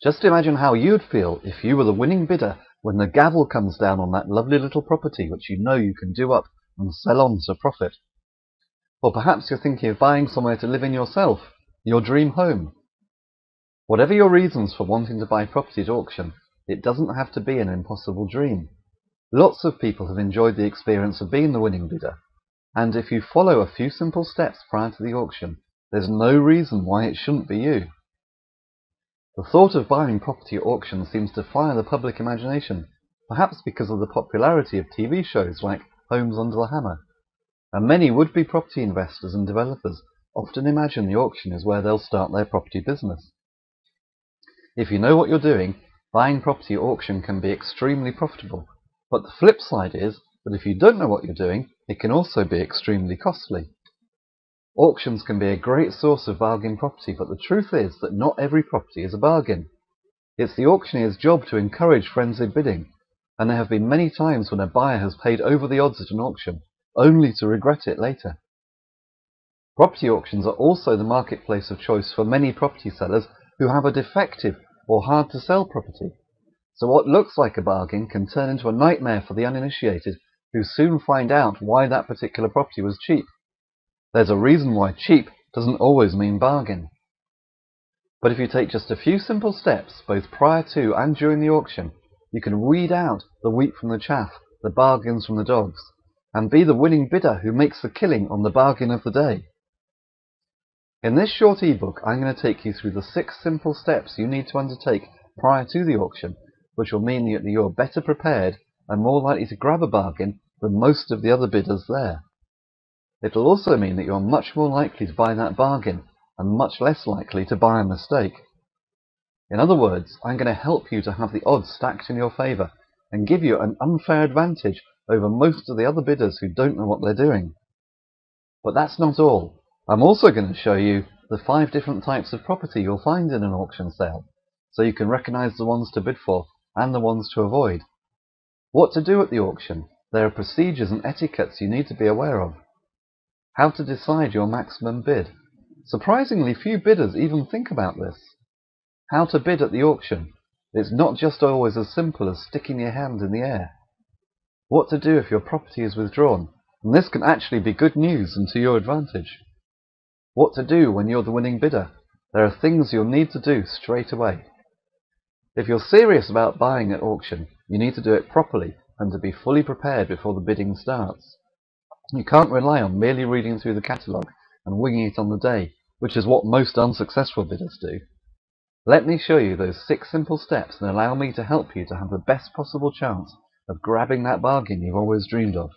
Just imagine how you'd feel if you were the winning bidder when the gavel comes down on that lovely little property which you know you can do up and sell on to profit. Or perhaps you're thinking of buying somewhere to live in yourself, your dream home. Whatever your reasons for wanting to buy property at auction, it doesn't have to be an impossible dream. Lots of people have enjoyed the experience of being the winning bidder, and if you follow a few simple steps prior to the auction, there's no reason why it shouldn't be you. The thought of buying property at auction seems to fire the public imagination, perhaps because of the popularity of TV shows like Homes Under the Hammer, and many would-be property investors and developers often imagine the auction is where they'll start their property business. If you know what you're doing, buying property at auction can be extremely profitable, but the flip side is that if you don't know what you're doing, it can also be extremely costly. Auctions can be a great source of bargain property, but the truth is that not every property is a bargain. It's the auctioneer's job to encourage frenzied bidding, and there have been many times when a buyer has paid over the odds at an auction, only to regret it later. Property auctions are also the marketplace of choice for many property sellers who have a defective or hard-to-sell property. So what looks like a bargain can turn into a nightmare for the uninitiated, who soon find out why that particular property was cheap. There's a reason why cheap doesn't always mean bargain. But if you take just a few simple steps, both prior to and during the auction, you can weed out the wheat from the chaff, the bargains from the dogs, and be the winning bidder who makes the killing on the bargain of the day. In this short ebook, I'm going to take you through the 6 simple steps you need to undertake prior to the auction, which will mean that you're better prepared and more likely to grab a bargain than most of the other bidders there. It'll also mean that you're much more likely to buy that bargain and much less likely to buy a mistake. In other words, I'm going to help you to have the odds stacked in your favour and give you an unfair advantage over most of the other bidders who don't know what they're doing. But that's not all. I'm also going to show you the 5 different types of property you'll find in an auction sale, so you can recognise the ones to bid for and the ones to avoid. What to do at the auction. There are procedures and etiquettes you need to be aware of. How to decide your maximum bid. Surprisingly few bidders even think about this. How to bid at the auction. It's not just always as simple as sticking your hand in the air. What to do if your property is withdrawn, and this can actually be good news and to your advantage. What to do when you're the winning bidder. There are things you'll need to do straight away. If you're serious about buying at auction, you need to do it properly and to be fully prepared before the bidding starts. You can't rely on merely reading through the catalogue and winging it on the day, which is what most unsuccessful bidders do. Let me show you those 6 simple steps and allow me to help you to have the best possible chance of grabbing that bargain you've always dreamed of.